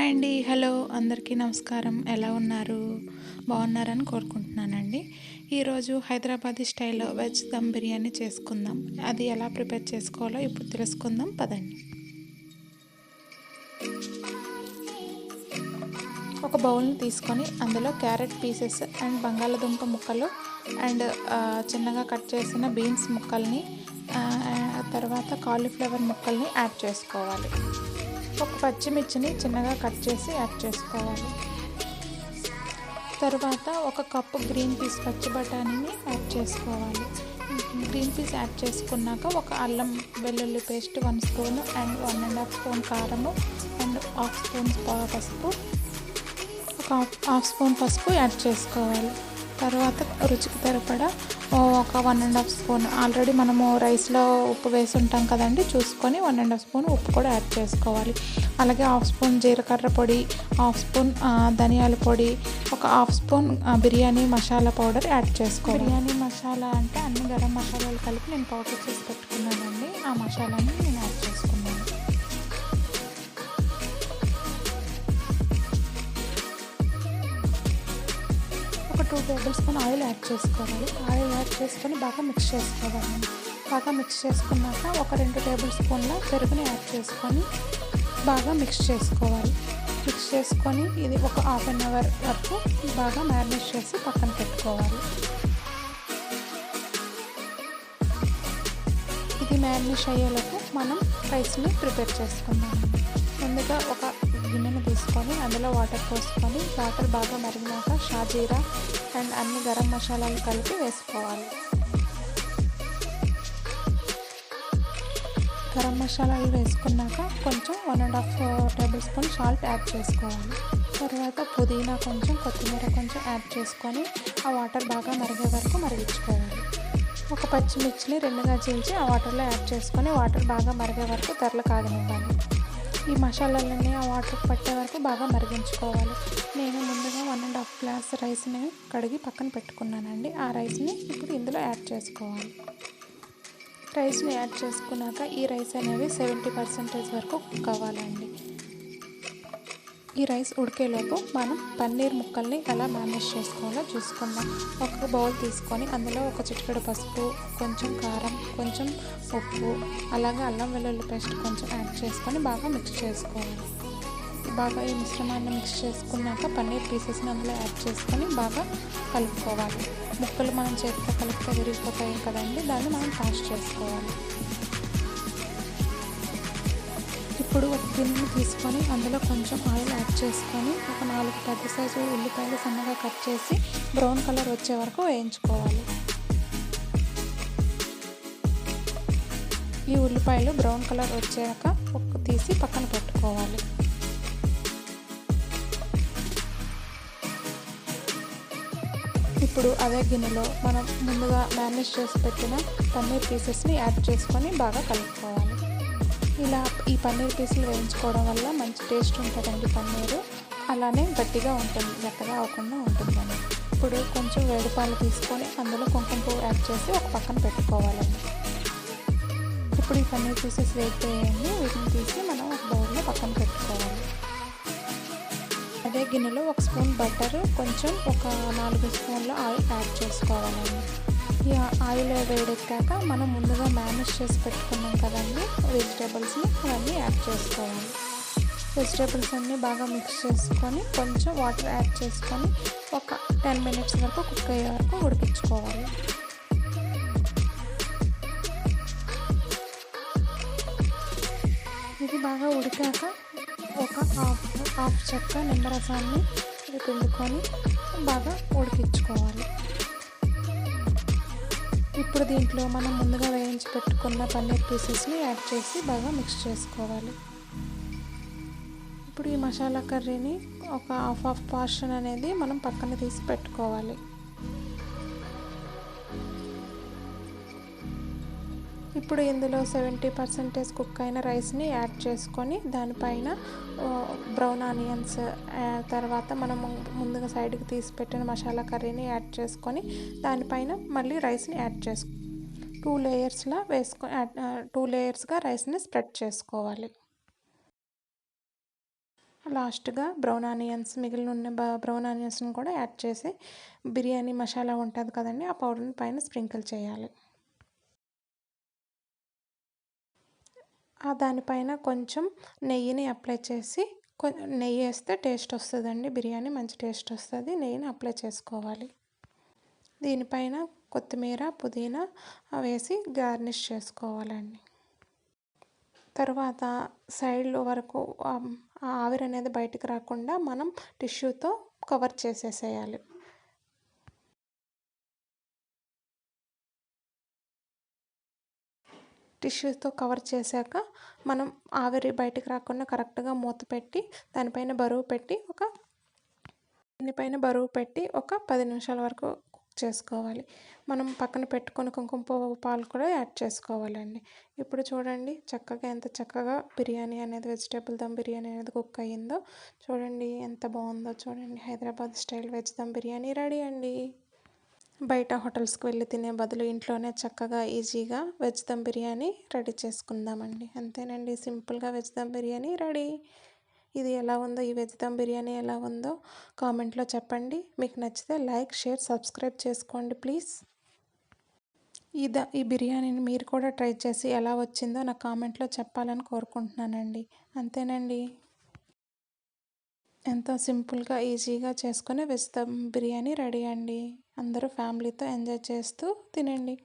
Hi అండి. Hello! అందరికీ నమస్కారం. ఎలా ఉన్నారు? బాగున్నారని కోరుకుంటున్నానండి. ఈరోజు హైదరాబాదీ స్టైల్‌లో వెజ్ దమ్ బిర్యానీ చేసుకుందాం. అది ఎలా ప్రిపేర్ చేసుకోవాలో ఇప్పుడు తెలుసుకుందాం పదండి. ఒక బౌల్‌ని తీసుకొని అందులో క్యారెట్ పీసెస్ అండ్ బంగాళదుంప ముక్కలు అండ్ చిన్నగా కట్ చేసిన బీన్స్ ముక్కల్ని తర్వాత కాలీఫ్లవర్ ముక్కల్ని యాడ్ చేసుకోవాలి. ఒక పచ్చిమిర్చిని చిన్నగా కట్ చేసి యాడ్ చేసుకోవాలి. తర్వాత ఒక కప్పు గ్రీన్ పీస్ పచ్చి బఠానీని యాడ్ చేసుకోవాలి. గ్రీన్ పీస్ యాడ్ చేసుకున్నాక ఒక అల్లం వెల్లుల్లి పేస్ట్ 1 స్పూన్ అండ్ 1.5 స్పూన్ కారము అండ్ హాఫ్ స్పూన్ పసుపు ఒక హాఫ్ స్పూన్ పసుపు యాడ్ చేసుకోవాలి. తర్వాత రుచికి సరిపడా ఒక 1.5 స్పూన్ ఆల్రెడీ మనము రైస్లో ఉప్పు వేసి ఉంటాం కదండి, చూసుకొని 1.5 స్పూన్ ఉప్పు కూడా యాడ్ చేసుకోవాలి. అలాగే హాఫ్ స్పూన్ జీలకర్ర పొడి, హాఫ్ స్పూన్ ధనియాల పొడి, ఒక half spoon biryani masala powder add చేసుకోవాలి. బిర్యానీ మసాలా అంటే అన్ని గరం మసాలాలు కలిపి నేను పౌడర్ చేసి పెట్టుకున్నానండి. ఆ మసాలాని నేను యాడ్ చేసుకున్నాను. ఒక 2 టేబుల్ స్పూన్ ఆయిల్ యాడ్ చేసుకోవాలి. ఆయిల్ యాడ్ చేసుకొని బాగా మిక్స్ చేసుకోవాలి. బాగా మిక్స్ చేసుకున్నాక ఒక 2 టేబుల్ స్పూన్ల పెరుగుని యాడ్ చేసుకొని బాగా మిక్స్ చేసుకోవాలి. మిక్స్ చేసుకొని ఇది ఒక హాఫ్ అన్ అవర్ వరకు బాగా మ్యారినేట్ చేసి పక్కన పెట్టుకోవాలి. ఇది మ్యారినేట్ అయ్యేలోపు మనం రైస్ని ప్రిపేర్ చేసుకుందాం. ముందుగా ఒక గిన్నెను తీసుకొని అందులో వాటర్ పోసుకొని వాటర్ బాగా మరిగినాక షాజీరా అండ్ అన్ని గరం మసాలాలు కలిపి వేసుకోవాలి. గరం మసాలాలు వేసుకున్నాక కొంచెం 1.5 టేబుల్ స్పూన్ సాల్ట్ యాడ్ చేసుకోవాలి. తర్వాత పుదీనా కొంచెం, కొత్తిమీర కొంచెం యాడ్ చేసుకొని ఆ వాటర్ బాగా మరిగే వరకు మరిగించుకోవాలి. ఒక పచ్చిమిర్చిని 2గా చీల్చి ఆ వాటర్లో యాడ్ చేసుకొని వాటర్ బాగా మరిగే వరకు తెరలు కాగనివ్వాలి. ఈ మసాలాలన్నీ ఆ వాటర్ పట్టే వరకు బాగా మరిగించుకోవాలి. నేను ముందుగా 1.5 గ్లాస్ రైస్ని కడిగి పక్కన పెట్టుకున్నానండి. ఆ రైస్ని ఇప్పుడు ఇందులో యాడ్ చేసుకోవాలి. రైస్ని యాడ్ చేసుకున్నాక ఈ రైస్ అనేవి 70% వరకు కుక్ అవ్వాలండి. ఈ రైస్ ఉడికేలోపు మనం పన్నీర్ ముక్కల్ని ఎలా మేనేజ్ చేసుకోవాలో చూసుకుందాం. ఒక బౌల్ తీసుకొని అందులో ఒక చిటికెడు పసుపు, కొంచెం కారం, కొంచెం ఉప్పు, అలాగే అల్లం వెల్లుల్లి పేస్ట్ కొంచెం యాడ్ చేసుకొని బాగా మిక్స్ చేసుకోవాలి. బాగా ఈ మిశ్రమాన్ని మిక్స్ చేసుకున్నాక పన్నీర్ పీసెస్ని అందులో యాడ్ చేసుకొని బాగా కలుపుకోవాలి. ముక్కలు మనం చేతితో కలిపితే విరిగిపోతాయి కదండి, దాన్ని మనం పాష్ చేసుకోవాలి. ఇప్పుడు ఒక గిన్నెని తీసుకొని అందులో కొంచెం ఆయిల్ యాడ్ చేసుకొని ఒక 4 పెద్ద సైజు ఉల్లిపాయలు సన్నగా కట్ చేసి బ్రౌన్ కలర్ వచ్చే వరకు వేయించుకోవాలి. ఈ ఉల్లిపాయలు బ్రౌన్ కలర్ వచ్చాక తీసి పక్కన పెట్టుకోవాలి. ఇప్పుడు అదే గిన్నెలో మనం ముందుగా మ్యారినేట్ చేసి పెట్టిన పన్నీర్ పీసెస్ని యాడ్ చేసుకొని బాగా కలుపుకోవాలి. ఇలా ఈ పన్నీర్ పీసులు వేయించుకోవడం వల్ల మంచి టేస్ట్ ఉంటుందండి పన్నీరు. అలానే గట్టిగా ఉంటుంది, మెత్తగా అవ్వకుండా ఉంటుందండి. ఇప్పుడు కొంచెం వేడిపాలు తీసుకొని అందులో కుంకుమ పువ్వు యాడ్ చేసి ఒక పక్కన పెట్టుకోవాలండి. ఇప్పుడు ఈ పన్నీర్ పీసెస్ వేగిపోయాయండి. వీటిని తీసి మనం ఒక బౌల్లో పక్కన పెట్టుకోవాలి. అదే గిన్నెలో ఒక స్పూన్ బటర్, కొంచెం ఒక 4 స్పూన్ల ఆయిల్ యాడ్ చేసుకోవాలండి. ఈ ఆయిల్ వేడెక్కాక మనం ముందుగా మేనేజ్ చేసి పెట్టుకున్నాం కదండి వెజిటేబుల్స్ని, అవన్నీ యాడ్ చేసుకోవాలి. వెజిటేబుల్స్ అన్నీ బాగా మిక్స్ చేసుకొని కొంచెం వాటర్ యాడ్ చేసుకొని ఒక 10 మినిట్స్ వరకు కుక్ అయ్యే వరకు ఉడికించుకోవాలి. ఇది బాగా ఉడికాక ఒక హాఫ్ చెక్క నిమ్మరసాన్ని పిండుకొని బాగా ఉడికించుకోవాలి. ఇప్పుడు దీంట్లో మనం ముందుగా వేయించి పెట్టుకున్న పన్నీర్ పీసెస్ని యాడ్ చేసి బాగా మిక్స్ చేసుకోవాలి. ఇప్పుడు ఈ మసాలా కర్రీని ఒక హాఫ్ పోర్షన్ అనేది మనం పక్కన తీసి పెట్టుకోవాలి. ఇప్పుడు ఇందులో 70% కుక్ అయిన రైస్ని యాడ్ చేసుకొని దానిపైన బ్రౌన్ ఆనియన్స్, తర్వాత మనం ముందుగా సైడ్కి తీసి పెట్టిన మసాలా కర్రీని యాడ్ చేసుకొని దానిపైన మళ్ళీ రైస్ని యాడ్ చేసుకో 2 లేయర్స్లా 2 లేయర్స్గా రైస్ని స్ప్రెడ్ చేసుకోవాలి. లాస్ట్గా బ్రౌన్ ఆనియన్స్ మిగిలిన ఉన్న బ్రౌన్ ఆనియన్స్ని కూడా యాడ్ చేసి బిర్యానీ మసాలా ఉంటుంది కదండి, ఆ పౌడర్ని పైన స్ప్రింకిల్ చేయాలి. దానిపైన కొంచెం నెయ్యిని అప్లై చేసి నెయ్యి వేస్తే టేస్ట్ వస్తుందండి, బిర్యానీ మంచి టేస్ట్ వస్తుంది. నెయ్యిని అప్లై చేసుకోవాలి. దీనిపైన కొత్తిమీర పుదీనా వేసి గార్నిష్ చేసుకోవాలండి. తర్వాత సైడ్లో వరకు ఆవిరి అనేది బయటికి రాకుండా మనం టిష్యూతో కవర్ చేసేసేయాలి. టిష్యూతో కవర్ చేశాక మనం ఆవిరి బయటికి రాకుండా కరెక్ట్గా మూత పెట్టి దీనిపైన బరువు పెట్టి ఒక 10 నిమిషాల వరకు కుక్ చేసుకోవాలి. మనం పక్కన పెట్టుకొని కుంకుమ పువ్వు పాలు కూడా యాడ్ చేసుకోవాలండి. ఇప్పుడు చూడండి ఎంత చక్కగా బిర్యానీ అనేది వెజిటేబుల్ దమ్ బిర్యానీ అనేది కుక్ అయ్యిందో చూడండి, ఎంత బాగుందో చూడండి. Hyderabad style veg dum biryani ready అండి. బయట హోటల్స్కి వెళ్ళి తినే బదులు ఇంట్లోనే చక్కగా ఈజీగా వెజ్ దమ్ బిర్యానీ రెడీ చేసుకుందామండి. అంతేనండి, సింపుల్గా వెజ్ దమ్ బిర్యానీ రెడీ. ఇది ఎలా ఉందో, ఈ వెజ్ దమ్ బిర్యానీ ఎలా ఉందో కామెంట్లో చెప్పండి. మీకు నచ్చితే లైక్ షేర్ సబ్స్క్రైబ్ చేసుకోండి ప్లీజ్. ఈ బిర్యానీని మీరు కూడా ట్రై చేసి ఎలా వచ్చిందో నా కామెంట్లో చెప్పాలని కోరుకుంటున్నానండి. అంతేనండి, ఎంతో సింపుల్గా ఈజీగా చేసుకునే వెజ్ దమ్ బిర్యానీ రెడీ అండి. అందరూ ఫ్యామిలీతో ఎంజాయ్ చేస్తూ తినండి.